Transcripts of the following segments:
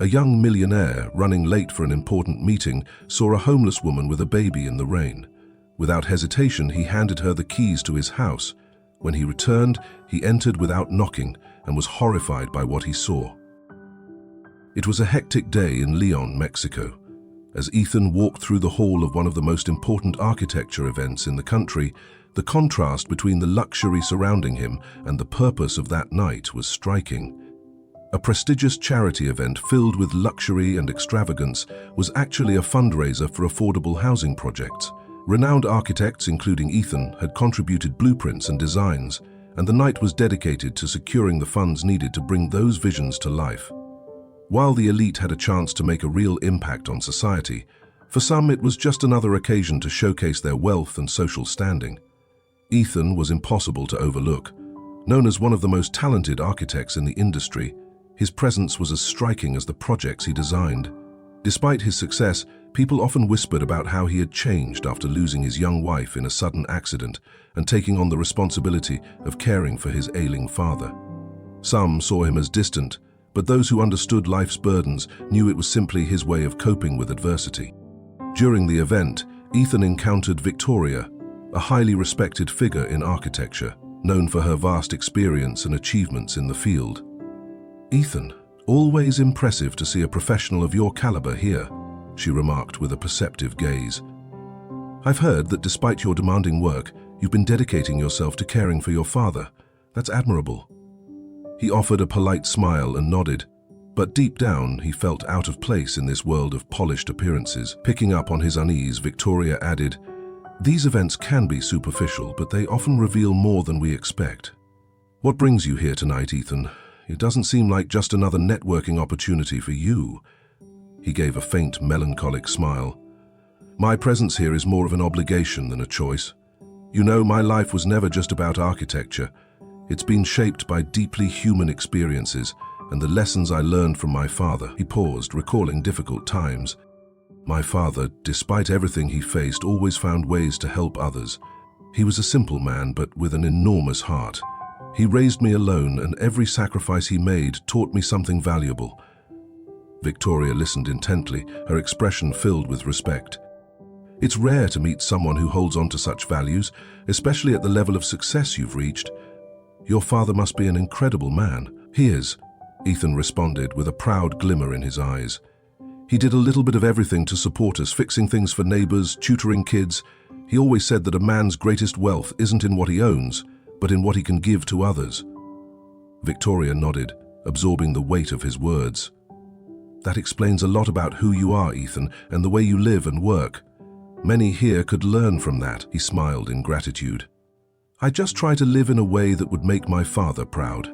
A young millionaire, running late for an important meeting, saw a homeless woman with a baby in the rain. Without hesitation, he handed her the keys to his house. When he returned, he entered without knocking and was horrified by what he saw. It was a hectic day in Leon, Mexico. As Ethan walked through the hall of one of the most important architecture events in the country, the contrast between the luxury surrounding him and the purpose of that night was striking. A prestigious charity event filled with luxury and extravagance was actually a fundraiser for affordable housing projects. Renowned architects, including Ethan, had contributed blueprints and designs, and the night was dedicated to securing the funds needed to bring those visions to life. While the elite had a chance to make a real impact on society, for some it was just another occasion to showcase their wealth and social standing. Ethan was impossible to overlook. Known as one of the most talented architects in the industry, his presence was as striking as the projects he designed. Despite his success, people often whispered about how he had changed after losing his young wife in a sudden accident and taking on the responsibility of caring for his ailing father. Some saw him as distant, but those who understood life's burdens knew it was simply his way of coping with adversity. During the event, Ethan encountered Victoria, a highly respected figure in architecture, known for her vast experience and achievements in the field. "Ethan, always impressive to see a professional of your caliber here," she remarked with a perceptive gaze. "I've heard that despite your demanding work, you've been dedicating yourself to caring for your father. That's admirable." He offered a polite smile and nodded, but deep down he felt out of place in this world of polished appearances. Picking up on his unease, Victoria added, "These events can be superficial, but they often reveal more than we expect. What brings you here tonight, Ethan? It doesn't seem like just another networking opportunity for you." He gave a faint, melancholic smile. "My presence here is more of an obligation than a choice. You know, my life was never just about architecture. It's been shaped by deeply human experiences and the lessons I learned from my father." He paused, recalling difficult times. "My father, despite everything he faced, always found ways to help others. He was a simple man, but with an enormous heart. He raised me alone, and every sacrifice he made taught me something valuable." Victoria listened intently, her expression filled with respect. "It's rare to meet someone who holds on to such values, especially at the level of success you've reached. Your father must be an incredible man." "He is," Ethan responded with a proud glimmer in his eyes. "He did a little bit of everything to support us, fixing things for neighbors, tutoring kids. He always said that a man's greatest wealth isn't in what he owns, but in what he can give to others." Victoria nodded, absorbing the weight of his words. "That explains a lot about who you are, Ethan, and the way you live and work. Many here could learn from that," he smiled in gratitude. "I just try to live in a way that would make my father proud.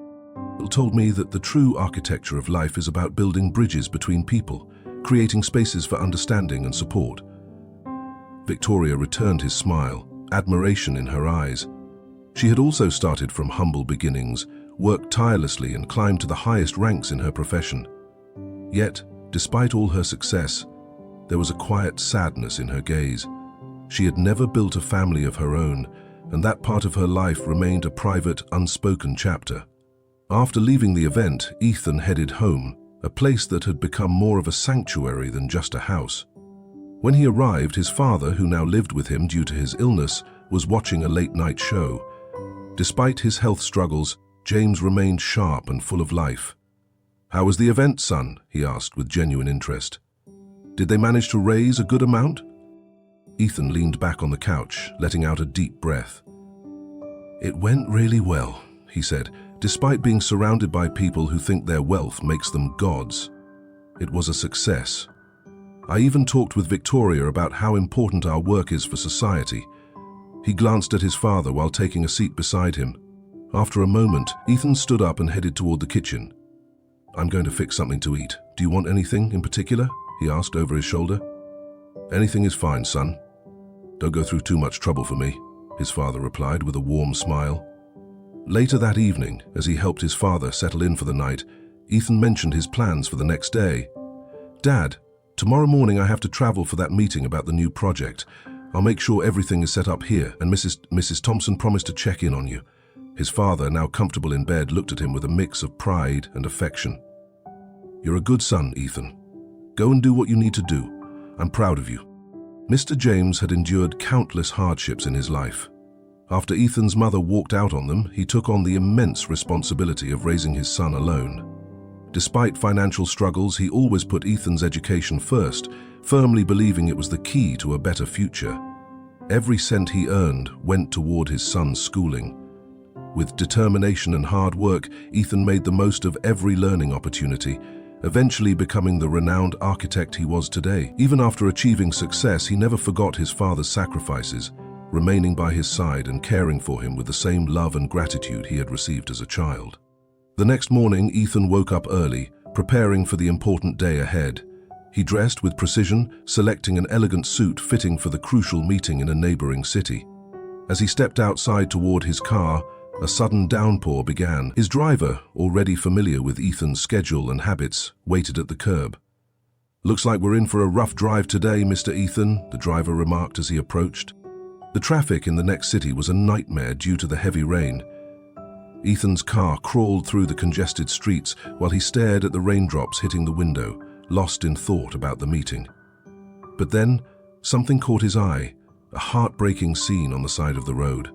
He told me that the true architecture of life is about building bridges between people, creating spaces for understanding and support." Victoria returned his smile, admiration in her eyes. She had also started from humble beginnings, worked tirelessly and climbed to the highest ranks in her profession. Yet, despite all her success, there was a quiet sadness in her gaze. She had never built a family of her own, and that part of her life remained a private, unspoken chapter. After leaving the event, Ethan headed home, a place that had become more of a sanctuary than just a house. When he arrived, his father, who now lived with him due to his illness, was watching a late-night show. Despite his health struggles, James remained sharp and full of life. "How was the event, son?" he asked with genuine interest. "Did they manage to raise a good amount?" Ethan leaned back on the couch, letting out a deep breath. "It went really well," he said, "despite being surrounded by people who think their wealth makes them gods. It was a success. I even talked with Victoria about how important our work is for society." He glanced at his father while taking a seat beside him. After a moment, Ethan stood up and headed toward the kitchen. "I'm going to fix something to eat. Do you want anything in particular?" he asked over his shoulder. "Anything is fine, son. Don't go through too much trouble for me," his father replied with a warm smile. Later that evening, as he helped his father settle in for the night, Ethan mentioned his plans for the next day. "Dad, tomorrow morning I have to travel for that meeting about the new project. I'll make sure everything is set up here, and Mrs. Thompson promised to check in on you." His father, now comfortable in bed, looked at him with a mix of pride and affection. You're a good son, Ethan. Go and do what you need to do. I'm proud of you. Mr. James had endured countless hardships in his life. After Ethan's mother walked out on them, he took on the immense responsibility of raising his son alone. Despite financial struggles, he always put Ethan's education first, firmly believing it was the key to a better future. Every cent he earned went toward his son's schooling. With determination and hard work, Ethan made the most of every learning opportunity, eventually becoming the renowned architect he was today. Even after achieving success, he never forgot his father's sacrifices, remaining by his side and caring for him with the same love and gratitude he had received as a child. The next morning, Ethan woke up early, preparing for the important day ahead. He dressed with precision, selecting an elegant suit fitting for the crucial meeting in a neighboring city. As he stepped outside toward his car, a sudden downpour began. His driver, already familiar with Ethan's schedule and habits, waited at the curb. "Looks like we're in for a rough drive today, Mr. Ethan," the driver remarked as he approached. The traffic in the next city was a nightmare due to the heavy rain. Ethan's car crawled through the congested streets while he stared at the raindrops hitting the window, lost in thought about the meeting. But then, something caught his eye, a heartbreaking scene on the side of the road.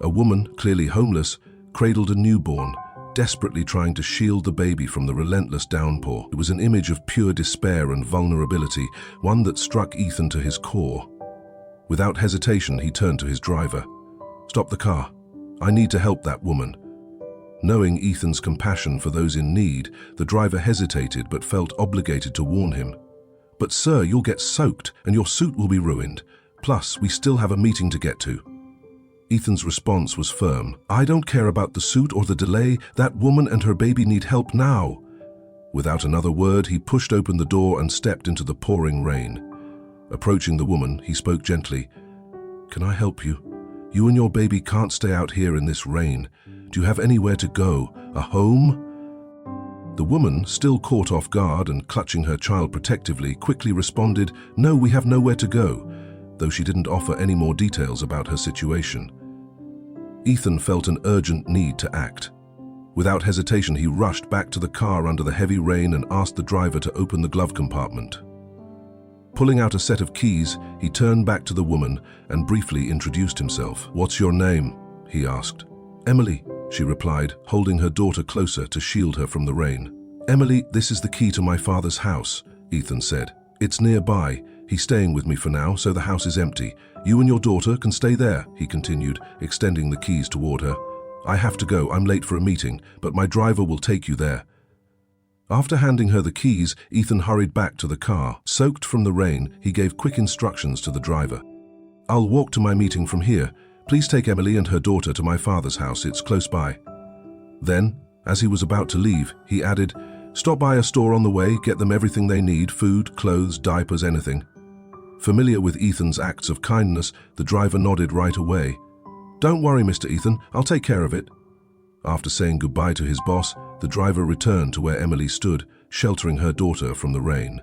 A woman, clearly homeless, cradled a newborn, desperately trying to shield the baby from the relentless downpour. It was an image of pure despair and vulnerability, one that struck Ethan to his core. Without hesitation, he turned to his driver. "Stop the car. I need to help that woman." Knowing Ethan's compassion for those in need, the driver hesitated but felt obligated to warn him. "But sir, you'll get soaked and your suit will be ruined. Plus, we still have a meeting to get to." Ethan's response was firm. "I don't care about the suit or the delay. That woman and her baby need help now." Without another word, he pushed open the door and stepped into the pouring rain. Approaching the woman, he spoke gently. "Can I help you? You and your baby can't stay out here in this rain. Do you have anywhere to go? A home?" The woman, still caught off guard and clutching her child protectively, quickly responded, "No, we have nowhere to go," though she didn't offer any more details about her situation. Ethan felt an urgent need to act. Without hesitation, he rushed back to the car under the heavy rain and asked the driver to open the glove compartment. Pulling out a set of keys, he turned back to the woman and briefly introduced himself. "What's your name?" he asked. "Emily," she replied, holding her daughter closer to shield her from the rain. "Emily, this is the key to my father's house," Ethan said. "It's nearby. He's staying with me for now, so the house is empty. You and your daughter can stay there," he continued, extending the keys toward her. "I have to go. I'm late for a meeting, but my driver will take you there." After handing her the keys, Ethan hurried back to the car. Soaked from the rain, he gave quick instructions to the driver. "I'll walk to my meeting from here. Please take Emily and her daughter to my father's house. It's close by." Then, as he was about to leave, he added, "Stop by a store on the way, get them everything they need, food, clothes, diapers, anything." Familiar with Ethan's acts of kindness, the driver nodded right away. "Don't worry, Mr. Ethan, I'll take care of it." After saying goodbye to his boss, the driver returned to where Emily stood, sheltering her daughter from the rain.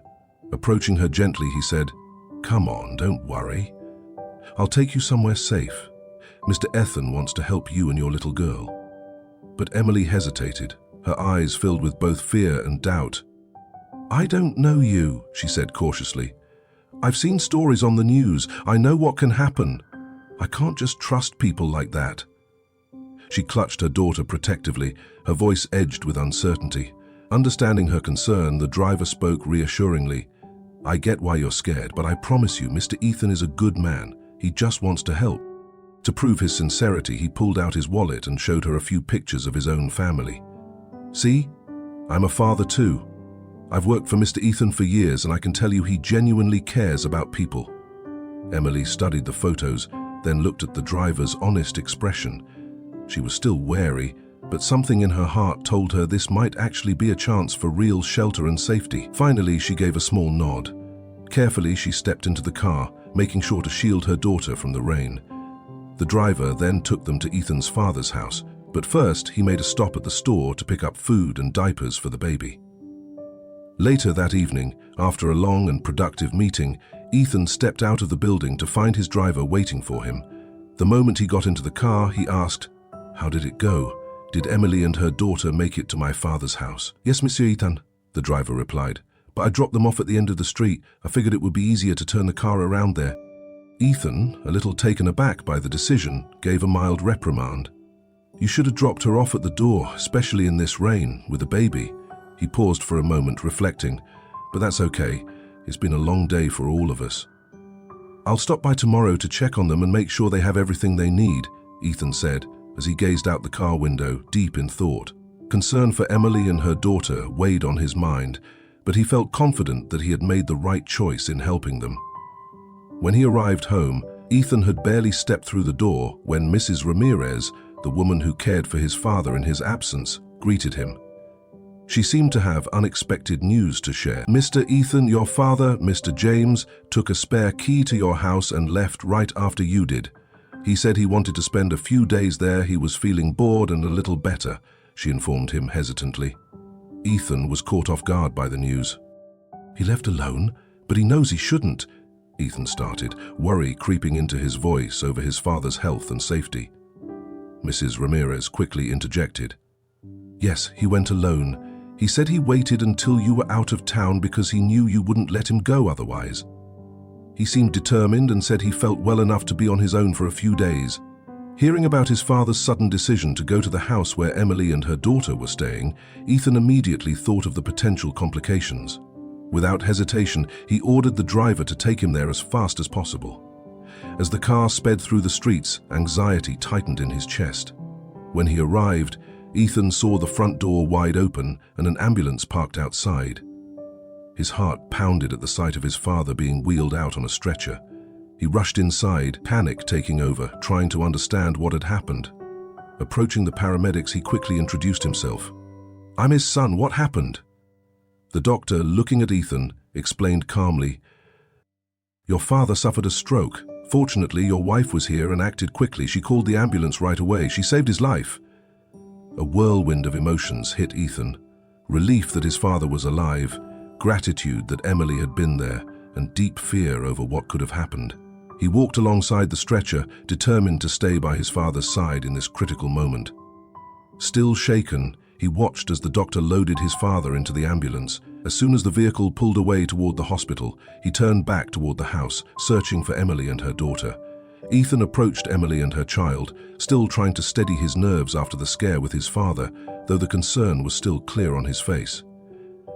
Approaching her gently, he said, "Come on, don't worry. I'll take you somewhere safe. Mr. Ethan wants to help you and your little girl." But Emily hesitated, her eyes filled with both fear and doubt. "I don't know you," she said cautiously. "I've seen stories on the news. I know what can happen. I can't just trust people like that." She clutched her daughter protectively, her voice edged with uncertainty. Understanding her concern, the driver spoke reassuringly. "I get why you're scared, but I promise you, Mr. Ethan is a good man. He just wants to help." To prove his sincerity, he pulled out his wallet and showed her a few pictures of his own family. "See? I'm a father too. I've worked for Mr. Ethan for years, and I can tell you he genuinely cares about people." Emily studied the photos, then looked at the driver's honest expression. She was still wary, but something in her heart told her this might actually be a chance for real shelter and safety. Finally, she gave a small nod. Carefully, she stepped into the car, making sure to shield her daughter from the rain. The driver then took them to Ethan's father's house, but first he made a stop at the store to pick up food and diapers for the baby. Later that evening, after a long and productive meeting, Ethan stepped out of the building to find his driver waiting for him. The moment he got into the car, he asked, "How did it go? Did Emily and her daughter make it to my father's house?" "Yes, Monsieur Ethan. the driver replied. "But I dropped them off at the end of the street. I figured it would be easier to turn the car around there." Ethan, a little taken aback by the decision, gave a mild reprimand. "You should have dropped her off at the door, especially in this rain, with a baby." He paused for a moment, reflecting. "But that's okay. It's been a long day for all of us." "I'll stop by tomorrow to check on them and make sure they have everything they need," Ethan said, as he gazed out the car window, deep in thought. Concern for Emily and her daughter weighed on his mind, but he felt confident that he had made the right choice in helping them. When he arrived home, Ethan had barely stepped through the door when Mrs. Ramirez, the woman who cared for his father in his absence, greeted him. She seemed to have unexpected news to share. "Mr. Ethan, your father, Mr. James, took a spare key to your house and left right after you did. He said he wanted to spend a few days there. He was feeling bored and a little better," she informed him hesitantly. Ethan was caught off guard by the news. "He left alone, but he knows he shouldn't," Ethan started, worry creeping into his voice over his father's health and safety. Mrs. Ramirez quickly interjected. "Yes, he went alone. He said he waited until you were out of town because he knew you wouldn't let him go otherwise. He seemed determined and said he felt well enough to be on his own for a few days." Hearing about his father's sudden decision to go to the house where Emily and her daughter were staying, Ethan immediately thought of the potential complications. Without hesitation, he ordered the driver to take him there as fast as possible. As the car sped through the streets, anxiety tightened in his chest. When he arrived, Ethan saw the front door wide open and an ambulance parked outside. His heart pounded at the sight of his father being wheeled out on a stretcher. He rushed inside, panic taking over, trying to understand what had happened. Approaching the paramedics, he quickly introduced himself. "I'm his son. What happened?" The doctor, looking at Ethan, explained calmly, "Your father suffered a stroke. Fortunately, your wife was here and acted quickly. She called the ambulance right away. She saved his life." A whirlwind of emotions hit Ethan. Relief that his father was alive, gratitude that Emily had been there, and deep fear over what could have happened. He walked alongside the stretcher, determined to stay by his father's side in this critical moment. Still shaken, he watched as the doctor loaded his father into the ambulance. As soon as the vehicle pulled away toward the hospital, he turned back toward the house, searching for Emily and her daughter. Ethan approached Emily and her child, still trying to steady his nerves after the scare with his father, though the concern was still clear on his face.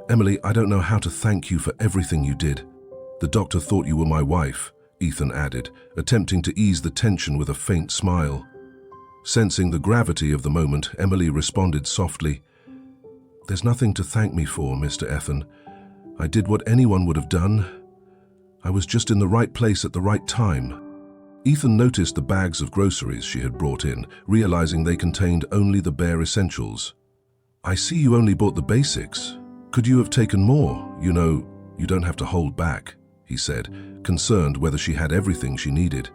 "Emily, I don't know how to thank you for everything you did. The doctor thought you were my wife," Ethan added, attempting to ease the tension with a faint smile. Sensing the gravity of the moment, Emily responded softly, "There's nothing to thank me for, Mr. Ethan. I did what anyone would have done. I was just in the right place at the right time." Ethan noticed the bags of groceries she had brought in, realizing they contained only the bare essentials. "I see you only bought the basics. Could you have taken more? You know, you don't have to hold back," he said, concerned whether she had everything she needed.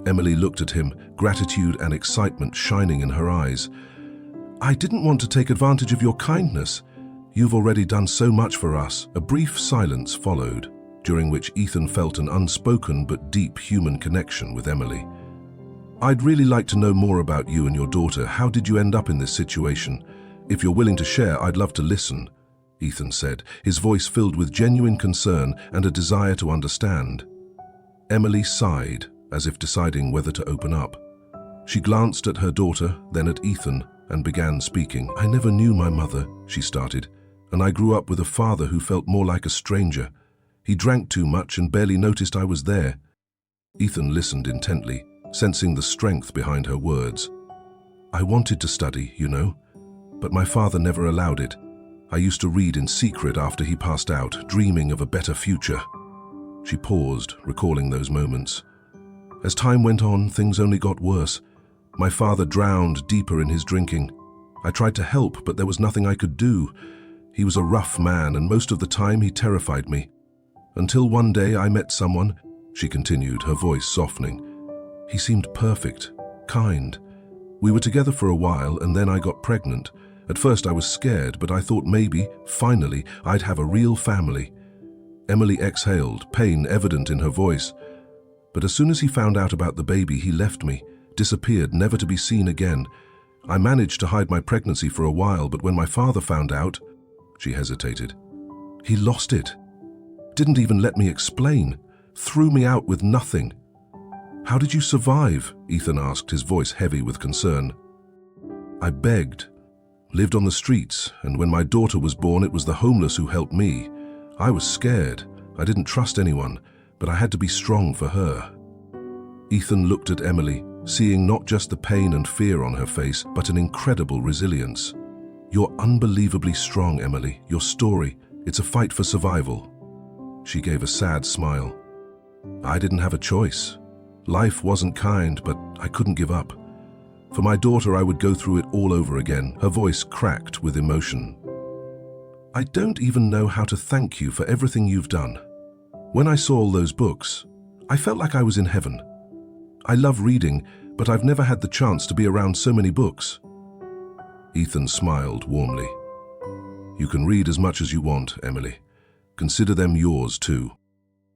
Emily looked at him, gratitude and excitement shining in her eyes. "I didn't want to take advantage of your kindness. You've already done so much for us." A brief silence followed, during which Ethan felt an unspoken but deep human connection with Emily. "I'd really like to know more about you and your daughter. How did you end up in this situation? If you're willing to share, I'd love to listen," Ethan said, his voice filled with genuine concern and a desire to understand. Emily sighed, as if deciding whether to open up. She glanced at her daughter, then at Ethan, and began speaking. "I never knew my mother," she started, "and I grew up with a father who felt more like a stranger. He drank too much and barely noticed I was there." Ethan listened intently, sensing the strength behind her words. "I wanted to study, you know, but my father never allowed it. I used to read in secret after he passed out, dreaming of a better future." She paused, recalling those moments. As time went on, things only got worse. My father drowned deeper in his drinking. I tried to help, but there was nothing I could do. He was a rough man, and most of the time he terrified me. Until one day I met someone, she continued, her voice softening. He seemed perfect, kind. We were together for a while, and then I got pregnant. At first I was scared, but I thought maybe, finally, I'd have a real family. Emily exhaled, pain evident in her voice. But as soon as he found out about the baby, he left me, disappeared, never to be seen again. I managed to hide my pregnancy for a while, but when my father found out, she hesitated. He lost it. Didn't even let me explain. Threw me out with nothing. How did you survive? Ethan asked, his voice heavy with concern. I begged, lived on the streets, and when my daughter was born, it was the homeless who helped me. I was scared. I didn't trust anyone, but I had to be strong for her. Ethan looked at Emily, seeing not just the pain and fear on her face, but an incredible resilience. You're unbelievably strong, Emily. Your story, it's a fight for survival. She gave a sad smile. I didn't have a choice. Life wasn't kind, but I couldn't give up. For my daughter, I would go through it all over again. Her voice cracked with emotion. I don't even know how to thank you for everything you've done. When I saw all those books, I felt like I was in heaven. I love reading, but I've never had the chance to be around so many books. Ethan smiled warmly. You can read as much as you want, Emily. Consider them yours too.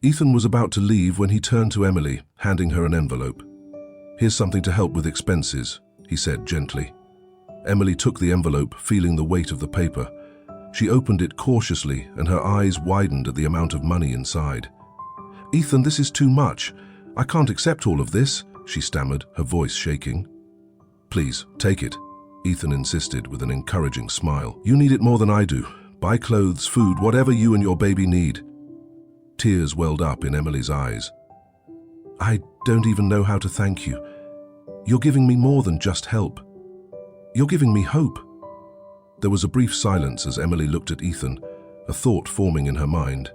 Ethan was about to leave when he turned to Emily, handing her an envelope. Here's something to help with expenses, he said gently. Emily took the envelope, feeling the weight of the paper. She opened it cautiously, and her eyes widened at the amount of money inside. Ethan, this is too much. I can't accept all of this, she stammered, her voice shaking. Please, take it, Ethan insisted with an encouraging smile. You need it more than I do. Buy clothes, food, whatever you and your baby need. Tears welled up in Emily's eyes. I don't even know how to thank you. You're giving me more than just help. You're giving me hope. There was a brief silence as Emily looked at Ethan, a thought forming in her mind.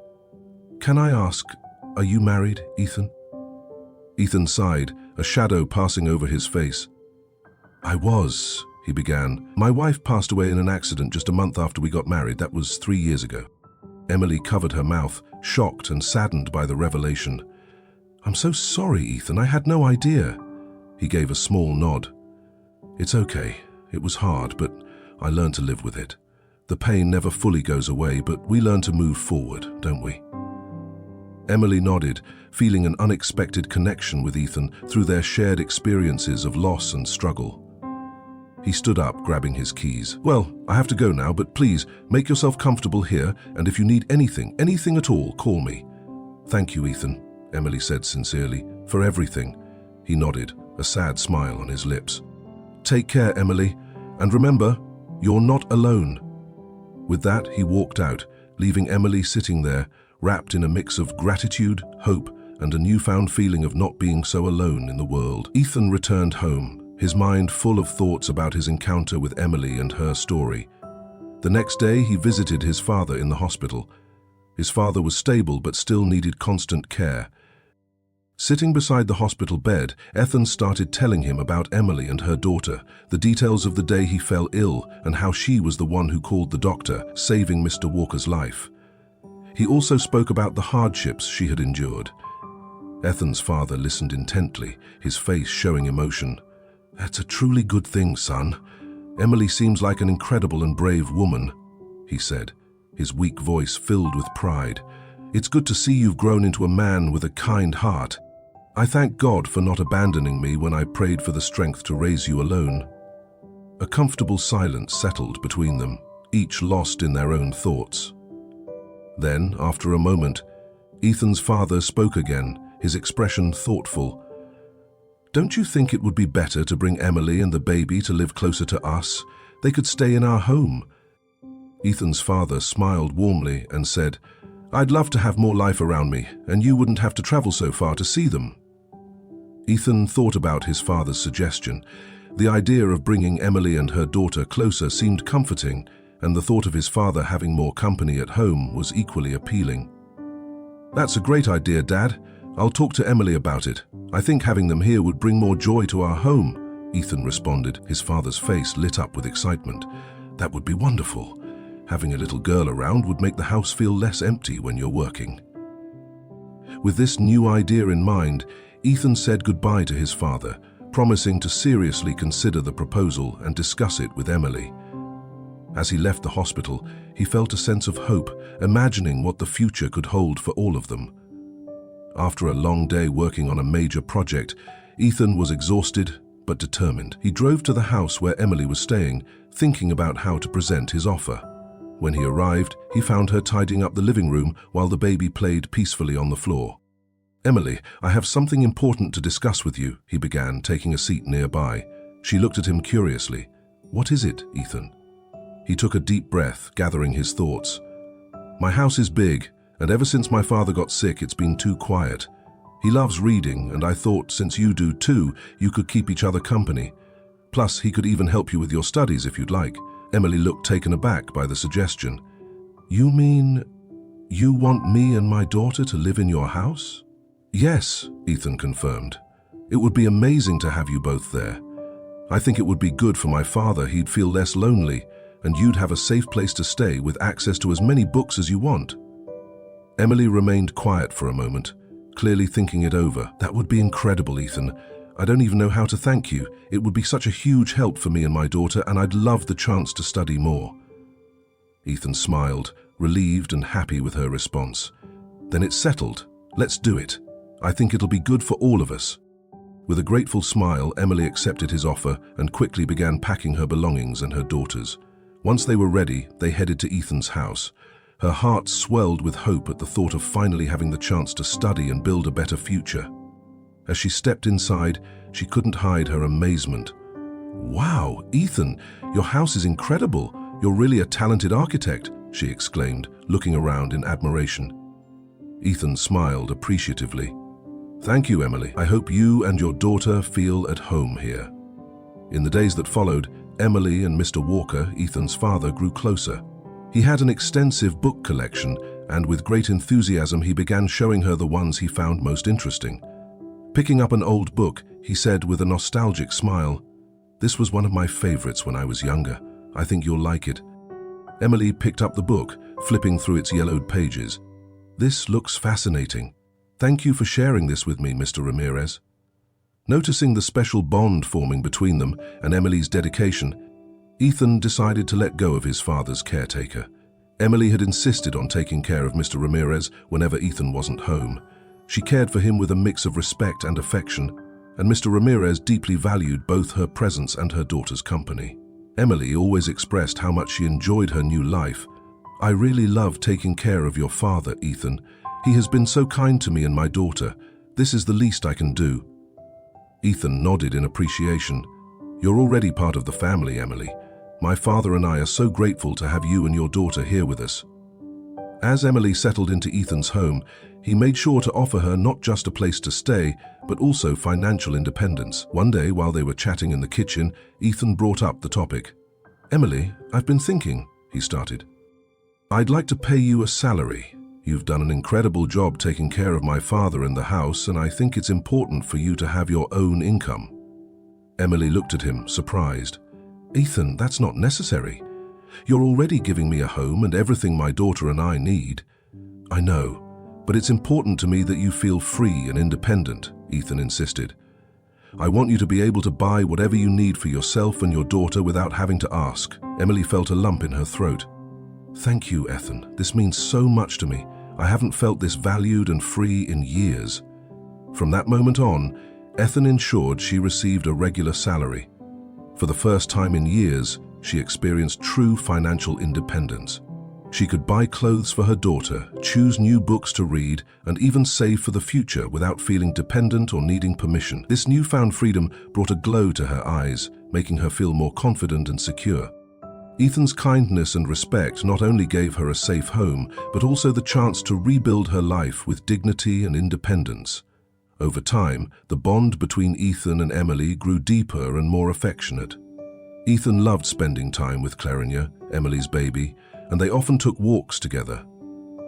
Can I ask, are you married, Ethan? Ethan sighed, a shadow passing over his face. I was, he began. My wife passed away in an accident just a month after we got married. That was 3 years ago. Emily covered her mouth, shocked and saddened by the revelation. I'm so sorry, Ethan. I had no idea. He gave a small nod. It's okay. It was hard, but I learned to live with it. The pain never fully goes away, but we learn to move forward, don't we? Emily nodded, feeling an unexpected connection with Ethan through their shared experiences of loss and struggle. He stood up, grabbing his keys. Well, I have to go now, but please, make yourself comfortable here, and if you need anything at all, call me. Thank you, Ethan, Emily said sincerely, for everything. He nodded, a sad smile on his lips. Take care, Emily, and remember, you're not alone. With that, he walked out, leaving Emily sitting there, wrapped in a mix of gratitude, hope, and a newfound feeling of not being so alone in the world. Ethan returned home, his mind full of thoughts about his encounter with Emily and her story. The next day, he visited his father in the hospital. His father was stable but still needed constant care. Sitting beside the hospital bed, Ethan started telling him about Emily and her daughter, the details of the day he fell ill and how she was the one who called the doctor, saving Mr. Walker's life. He also spoke about the hardships she had endured. Ethan's father listened intently, his face showing emotion. That's a truly good thing, son. Emily seems like an incredible and brave woman, he said, his weak voice filled with pride. It's good to see you've grown into a man with a kind heart. I thank God for not abandoning me when I prayed for the strength to raise you alone. A comfortable silence settled between them, each lost in their own thoughts. Then, after a moment, Ethan's father spoke again, his expression thoughtful. Don't you think it would be better to bring Emily and the baby to live closer to us? They could stay in our home. Ethan's father smiled warmly and said, I'd love to have more life around me, and you wouldn't have to travel so far to see them. Ethan thought about his father's suggestion. The idea of bringing Emily and her daughter closer seemed comforting, and the thought of his father having more company at home was equally appealing. That's a great idea, Dad. I'll talk to Emily about it. I think having them here would bring more joy to our home, Ethan responded, his father's face lit up with excitement. That would be wonderful. Having a little girl around would make the house feel less empty when you're working. With this new idea in mind, Ethan said goodbye to his father, promising to seriously consider the proposal and discuss it with Emily. As he left the hospital, he felt a sense of hope, imagining what the future could hold for all of them. After a long day working on a major project, Ethan was exhausted but determined. He drove to the house where Emily was staying, thinking about how to present his offer. When he arrived, he found her tidying up the living room while the baby played peacefully on the floor. "Emily, I have something important to discuss with you," he began, taking a seat nearby. She looked at him curiously. "What is it, Ethan?" He took a deep breath, gathering his thoughts. "My house is big, and ever since my father got sick, it's been too quiet. He loves reading, and I thought, since you do too, you could keep each other company. Plus, he could even help you with your studies if you'd like." Emily looked taken aback by the suggestion. "You mean you want me and my daughter to live in your house?" "Yes," Ethan confirmed. "It would be amazing to have you both there. I think it would be good for my father. He'd feel less lonely, and you'd have a safe place to stay with access to as many books as you want." Emily remained quiet for a moment, clearly thinking it over. "That would be incredible, Ethan. I don't even know how to thank you. It would be such a huge help for me and my daughter, and I'd love the chance to study more." Ethan smiled, relieved and happy with her response. "Then it's settled. Let's do it. I think it'll be good for all of us." With a grateful smile, Emily accepted his offer and quickly began packing her belongings and her daughter's. Once they were ready, they headed to Ethan's house. Her heart swelled with hope at the thought of finally having the chance to study and build a better future. As she stepped inside, she couldn't hide her amazement. "Wow, Ethan, your house is incredible. You're really a talented architect," she exclaimed, looking around in admiration. Ethan smiled appreciatively. "Thank you, Emily. I hope you and your daughter feel at home here." In the days that followed, Emily and Mr. Walker, Ethan's father, grew closer. He had an extensive book collection, and with great enthusiasm he began showing her the ones he found most interesting. Picking up an old book, he said with a nostalgic smile, "This was one of my favorites when I was younger. I think you'll like it." Emily picked up the book, flipping through its yellowed pages. "This looks fascinating. Thank you for sharing this with me, Mr. Ramirez." Noticing the special bond forming between them and Emily's dedication, Ethan decided to let go of his father's caretaker. Emily had insisted on taking care of Mr. Ramirez whenever Ethan wasn't home. She cared for him with a mix of respect and affection, and Mr. Ramirez deeply valued both her presence and her daughter's company. Emily always expressed how much she enjoyed her new life. "I really love taking care of your father, Ethan. He has been so kind to me and my daughter. This is the least I can do." Ethan nodded in appreciation. "You're already part of the family, Emily. My father and I are so grateful to have you and your daughter here with us." As Emily settled into Ethan's home, he made sure to offer her not just a place to stay, but also financial independence. One day, while they were chatting in the kitchen, Ethan brought up the topic. "Emily, I've been thinking," he started. "I'd like to pay you a salary. You've done an incredible job taking care of my father and the house, and I think it's important for you to have your own income." Emily looked at him, surprised. "Ethan, that's not necessary. You're already giving me a home and everything my daughter and I need." "I know, but it's important to me that you feel free and independent," Ethan insisted. "I want you to be able to buy whatever you need for yourself and your daughter without having to ask." Emily felt a lump in her throat. "Thank you, Ethan. This means so much to me. I haven't felt this valued and free in years." From that moment on, Ethan ensured she received a regular salary. For the first time in years, she experienced true financial independence. She could buy clothes for her daughter, choose new books to read, and even save for the future without feeling dependent or needing permission. This newfound freedom brought a glow to her eyes, making her feel more confident and secure. Ethan's kindness and respect not only gave her a safe home, but also the chance to rebuild her life with dignity and independence. Over time, the bond between Ethan and Emily grew deeper and more affectionate. Ethan loved spending time with Clarinia, Emily's baby, and they often took walks together.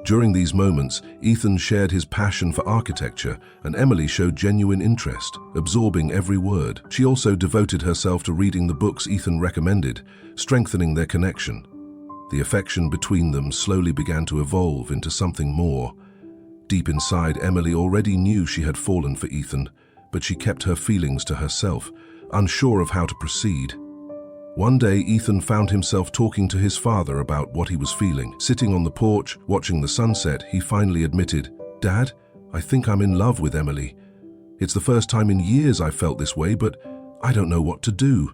During these moments, Ethan shared his passion for architecture, and Emily showed genuine interest, absorbing every word. She also devoted herself to reading the books Ethan recommended, strengthening their connection. The affection between them slowly began to evolve into something more. Deep inside, Emily already knew she had fallen for Ethan, but she kept her feelings to herself, unsure of how to proceed. One day, Ethan found himself talking to his father about what he was feeling. Sitting on the porch, watching the sunset, he finally admitted, "Dad, I think I'm in love with Emily. It's the first time in years I've felt this way, but I don't know what to do."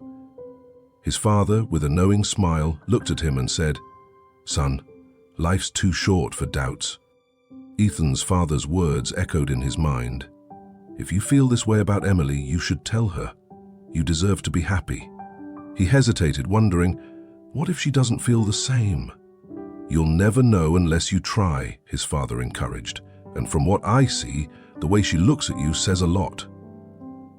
His father, with a knowing smile, looked at him and said, Son, life's too short for doubts. Ethan's father's words echoed in his mind. If you feel this way about Emily, you should tell her. You deserve to be happy. He hesitated, wondering, what if she doesn't feel the same? You'll never know unless you try, his father encouraged. And from what I see, the way she looks at you says a lot.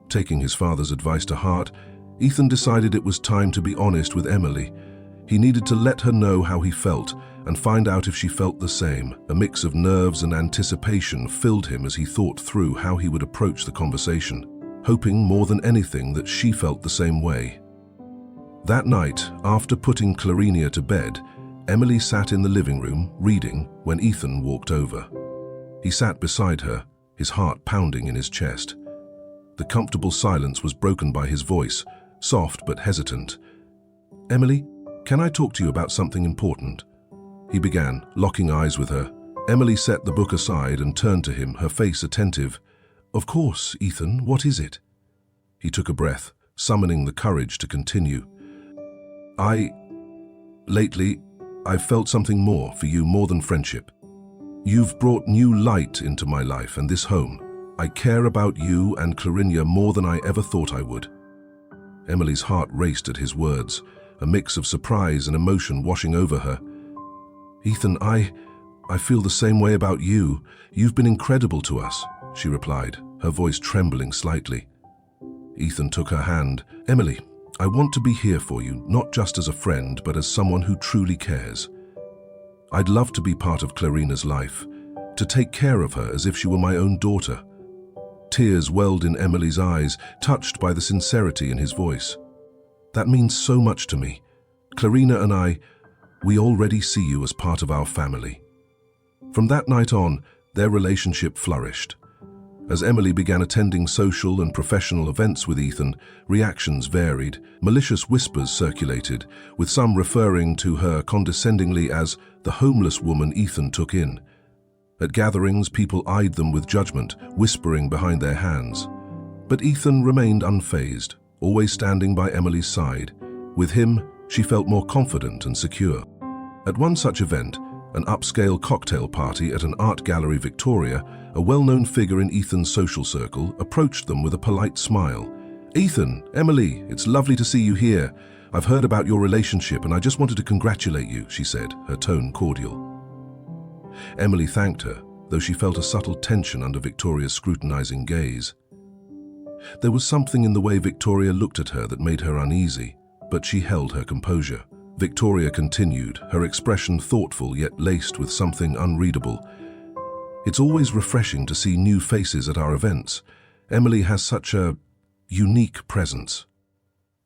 Taking his father's advice to heart, Ethan decided it was time to be honest with Emily. He needed to let her know how he felt and find out if she felt the same. A mix of nerves and anticipation filled him as he thought through how he would approach the conversation, hoping more than anything that she felt the same way. That night, after putting Clarinia to bed, Emily sat in the living room, reading, when Ethan walked over. He sat beside her, his heart pounding in his chest. The comfortable silence was broken by his voice, soft but hesitant. "Emily, can I talk to you about something important?" He began, locking eyes with her. Emily set the book aside and turned to him, her face attentive. "Of course, Ethan, what is it?" He took a breath, summoning the courage to continue. Lately, I've felt something more for you, more than friendship. You've brought new light into my life and this home. I care about you and Clarinia more than I ever thought I would." Emily's heart raced at his words, a mix of surprise and emotion washing over her. "Ethan, I feel the same way about you. You've been incredible to us," she replied, her voice trembling slightly. Ethan took her hand. "Emily, I want to be here for you, not just as a friend, but as someone who truly cares. I'd love to be part of Clarina's life, to take care of her as if she were my own daughter." Tears welled in Emily's eyes, touched by the sincerity in his voice. "That means so much to me. Clarina and we already see you as part of our family." From that night on, their relationship flourished. As Emily began attending social and professional events with Ethan, reactions varied. Malicious whispers circulated, with some referring to her condescendingly as the homeless woman Ethan took in. At gatherings, people eyed them with judgment, whispering behind their hands. But Ethan remained unfazed, always standing by Emily's side. With him, she felt more confident and secure. At one such event, an upscale cocktail party at an art gallery Victoria, a well-known figure in Ethan's social circle approached them with a polite smile. "Ethan, Emily, it's lovely to see you here. I've heard about your relationship and I just wanted to congratulate you," she said, her tone cordial. Emily thanked her, though she felt a subtle tension under Victoria's scrutinizing gaze. There was something in the way Victoria looked at her that made her uneasy, but she held her composure. Victoria continued, her expression thoughtful yet laced with something unreadable. "It's always refreshing to see new faces at our events. Emily has such a unique presence."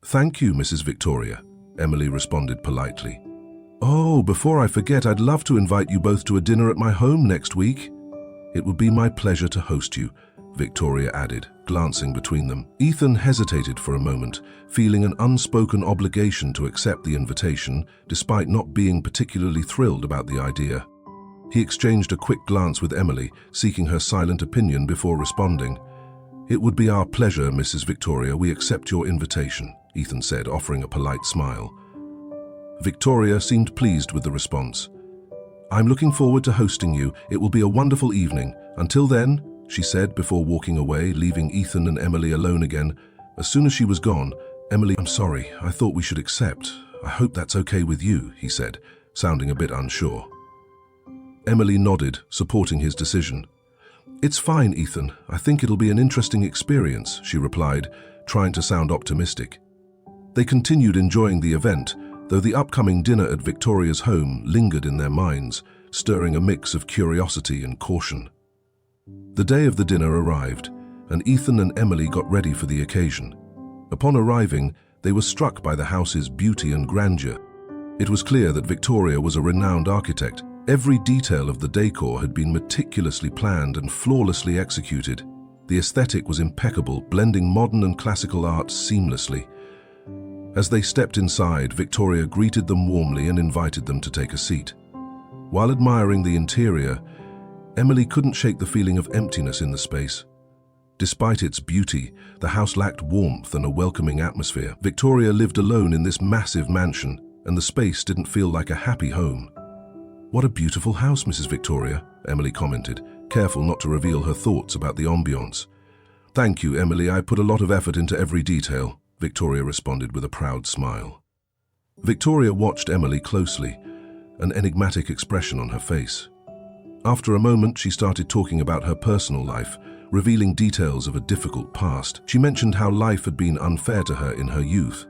"Thank you, Mrs. Victoria," Emily responded politely. "Oh, before I forget, I'd love to invite you both to a dinner at my home next week." "It would be my pleasure to host you," Victoria added, glancing between them. Ethan hesitated for a moment, feeling an unspoken obligation to accept the invitation, despite not being particularly thrilled about the idea. He exchanged a quick glance with Emily, seeking her silent opinion before responding. "It would be our pleasure, Mrs. Victoria. We accept your invitation," Ethan said, offering a polite smile. Victoria seemed pleased with the response. "I'm looking forward to hosting you. It will be a wonderful evening. Until then," she said before walking away, leaving Ethan and Emily alone again. As soon as she was gone, "Emily, I'm sorry. I thought we should accept. I hope that's okay with you," he said, sounding a bit unsure. Emily nodded, supporting his decision. "It's fine, Ethan. I think it'll be an interesting experience," she replied, trying to sound optimistic. They continued enjoying the event, though the upcoming dinner at Victoria's home lingered in their minds, stirring a mix of curiosity and caution. The day of the dinner arrived, and Ethan and Emily got ready for the occasion. Upon arriving, they were struck by the house's beauty and grandeur. It was clear that Victoria was a renowned architect. Every detail of the decor had been meticulously planned and flawlessly executed. The aesthetic was impeccable, blending modern and classical art seamlessly. As they stepped inside, Victoria greeted them warmly and invited them to take a seat. While admiring the interior, Emily couldn't shake the feeling of emptiness in the space. Despite its beauty, the house lacked warmth and a welcoming atmosphere. Victoria lived alone in this massive mansion, and the space didn't feel like a happy home. "What a beautiful house, Mrs. Victoria," Emily commented, careful not to reveal her thoughts about the ambience. "Thank you, Emily. I put a lot of effort into every detail," Victoria responded with a proud smile. Victoria watched Emily closely, an enigmatic expression on her face. After a moment, she started talking about her personal life, revealing details of a difficult past. She mentioned how life had been unfair to her in her youth,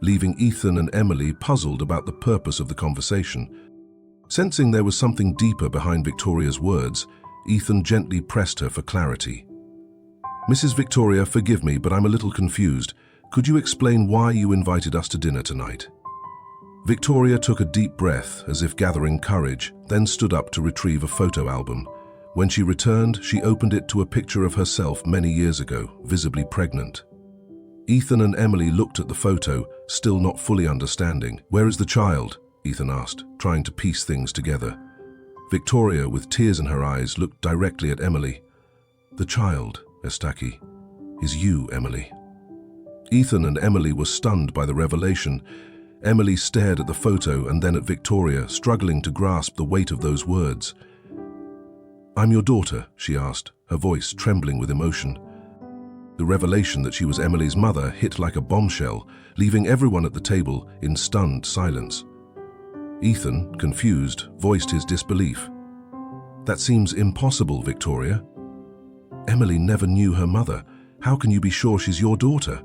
leaving Ethan and Emily puzzled about the purpose of the conversation. Sensing there was something deeper behind Victoria's words, Ethan gently pressed her for clarity. "Mrs. Victoria, forgive me, but I'm a little confused. Could you explain why you invited us to dinner tonight?" Victoria took a deep breath, as if gathering courage, then stood up to retrieve a photo album. When she returned, she opened it to a picture of herself many years ago, visibly pregnant. Ethan and Emily looked at the photo, still not fully understanding. "Where is the child?" Ethan asked, trying to piece things together. Victoria, with tears in her eyes, looked directly at Emily. "The child, Estaki, is you, Emily." Ethan and Emily were stunned by the revelation. Emily stared at the photo and then at Victoria, struggling to grasp the weight of those words. "I'm your daughter," she asked, her voice trembling with emotion. The revelation that she was Emily's mother hit like a bombshell, leaving everyone at the table in stunned silence. Ethan, confused, voiced his disbelief. "That seems impossible, Victoria. Emily never knew her mother. How can you be sure she's your daughter?"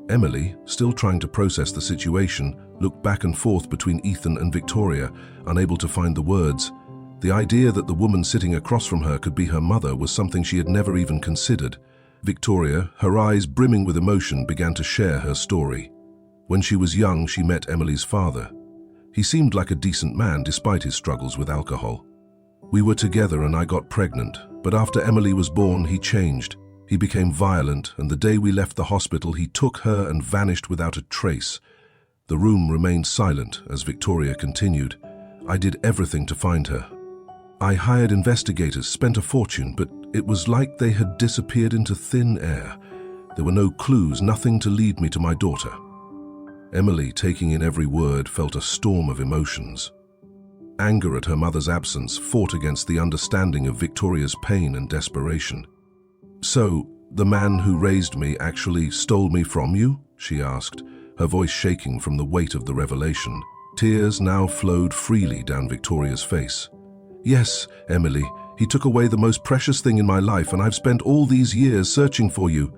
Emily, still trying to process the situation, looked back and forth between Ethan and Victoria, unable to find the words. The idea that the woman sitting across from her could be her mother was something she had never even considered. Victoria, her eyes brimming with emotion, began to share her story. When she was young, she met Emily's father. He seemed like a decent man despite his struggles with alcohol. "We were together and I got pregnant, but after Emily was born, he changed. He became violent, and the day we left the hospital, he took her and vanished without a trace." The room remained silent as Victoria continued. "I did everything to find her. I hired investigators, spent a fortune, but it was like they had disappeared into thin air. There were no clues, nothing to lead me to my daughter." Emily, taking in every word, felt a storm of emotions. Anger at her mother's absence fought against the understanding of Victoria's pain and desperation. "So, the man who raised me actually stole me from you?" she asked, her voice shaking from the weight of the revelation. Tears now flowed freely down Victoria's face. "Yes, Emily, he took away the most precious thing in my life, and I've spent all these years searching for you."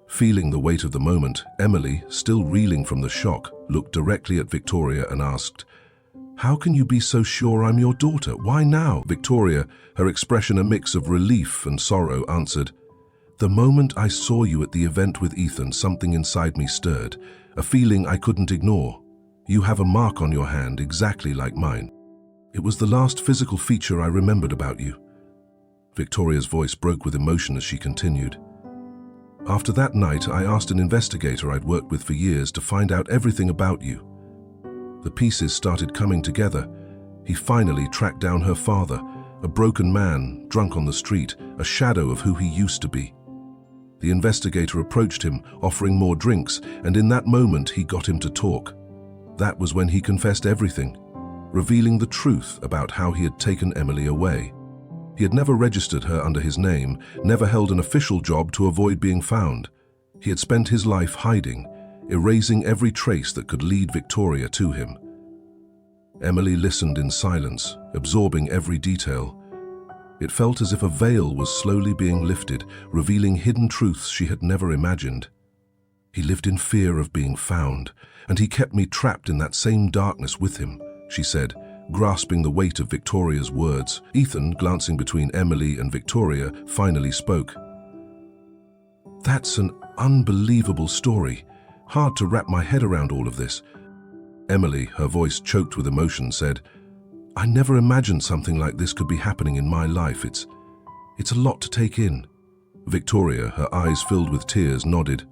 Feeling the weight of the moment, Emily, still reeling from the shock, looked directly at Victoria and asked, "How can you be so sure I'm your daughter? Why now?" Victoria, her expression a mix of relief and sorrow, answered, "The moment I saw you at the event with Ethan, something inside me stirred, a feeling I couldn't ignore. You have a mark on your hand exactly like mine. It was the last physical feature I remembered about you." Victoria's voice broke with emotion as she continued. "After that night, I asked an investigator I'd worked with for years to find out everything about you. The pieces started coming together. He finally tracked down her father, a broken man, drunk on the street, a shadow of who he used to be. The investigator approached him, offering more drinks, and in that moment he got him to talk. That was when he confessed everything, revealing the truth about how he had taken Emily away. He had never registered her under his name, never held an official job to avoid being found. He had spent his life hiding, erasing every trace that could lead Victoria to him." Emily listened in silence, absorbing every detail. It felt as if a veil was slowly being lifted, revealing hidden truths she had never imagined. "He lived in fear of being found, and he kept me trapped in that same darkness with him," she said, grasping the weight of Victoria's words. Ethan, glancing between Emily and Victoria, finally spoke. "That's an unbelievable story. Hard to wrap my head around all of this." Emily, her voice choked with emotion, said, "I never imagined something like this could be happening in my life. It's a lot to take in." Victoria, her eyes filled with tears, nodded.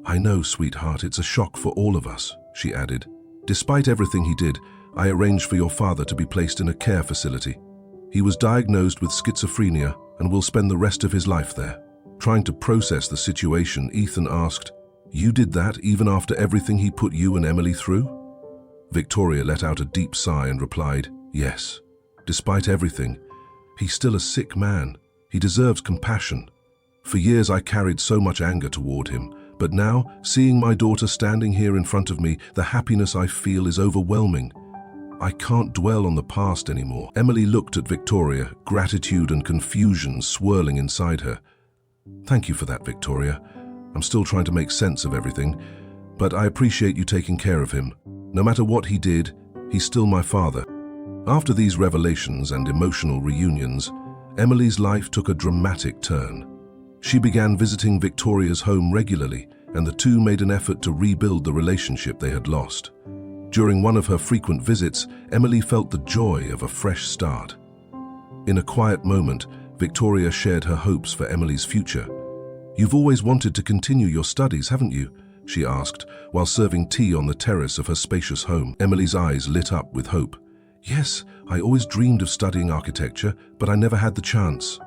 "I know, sweetheart, it's a shock for all of us," she added. "Despite everything he did, I arranged for your father to be placed in a care facility. He was diagnosed with schizophrenia and will spend the rest of his life there." Trying to process the situation, Ethan asked, "You did that even after everything he put you and Emily through?" Victoria let out a deep sigh and replied, Yes, despite everything, he's still a sick man. He deserves compassion. For years I carried so much anger toward him, but now, seeing my daughter standing here in front of me, the happiness I feel is overwhelming. I can't dwell on the past anymore. Emily looked at Victoria, gratitude and confusion swirling inside her. Thank you for that, Victoria. I'm still trying to make sense of everything, but I appreciate you taking care of him. No matter what he did, he's still my father. After these revelations and emotional reunions, Emily's life took a dramatic turn. She began visiting Victoria's home regularly, and the two made an effort to rebuild the relationship they had lost. During one of her frequent visits, Emily felt the joy of a fresh start. In a quiet moment, Victoria shared her hopes for Emily's future. "You've always wanted to continue your studies, haven't you?" she asked, while serving tea on the terrace of her spacious home. Emily's eyes lit up with hope. "Yes, I always dreamed of studying architecture, but I never had the chance."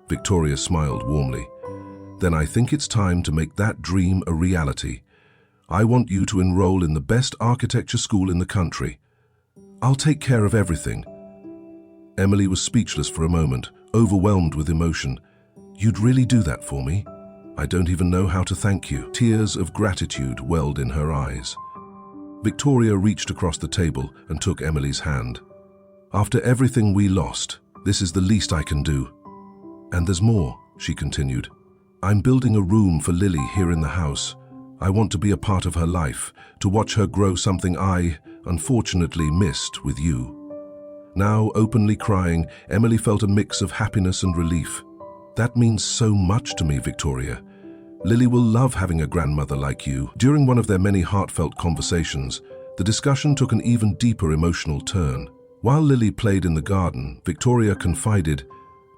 Victoria smiled warmly. "Then I think it's time to make that dream a reality. I want you to enroll in the best architecture school in the country. I'll take care of everything." Emily was speechless for a moment, overwhelmed with emotion. "You'd really do that for me? I don't even know how to thank you." Tears of gratitude welled in her eyes. Victoria reached across the table and took Emily's hand. "After everything we lost, this is the least I can do. And there's more," she continued. "I'm building a room for Lily here in the house. I want to be a part of her life, to watch her grow something I, unfortunately, missed with you." Now, openly crying, Emily felt a mix of happiness and relief. "That means so much to me, Victoria. Lily will love having a grandmother like you." During one of their many heartfelt conversations, the discussion took an even deeper emotional turn. While Lily played in the garden, Victoria confided,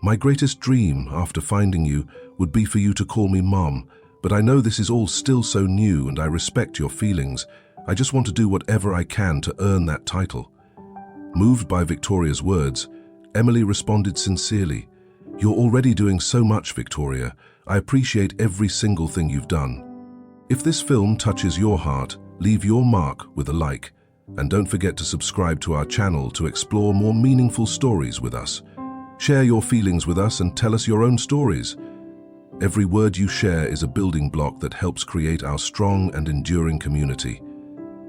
"My greatest dream after finding you would be for you to call me Mom, but I know this is all still so new and I respect your feelings. I just want to do whatever I can to earn that title." Moved by Victoria's words, Emily responded sincerely, "You're already doing so much, Victoria. I appreciate every single thing you've done." If this film touches your heart, leave your mark with a like. And don't forget to subscribe to our channel to explore more meaningful stories with us. Share your feelings with us and tell us your own stories. Every word you share is a building block that helps create our strong and enduring community.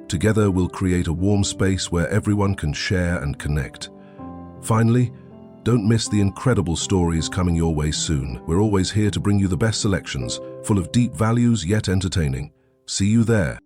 Together, we'll create a warm space where everyone can share and connect. Finally, don't miss the incredible stories coming your way soon. We're always here to bring you the best selections, full of deep values yet entertaining. See you there.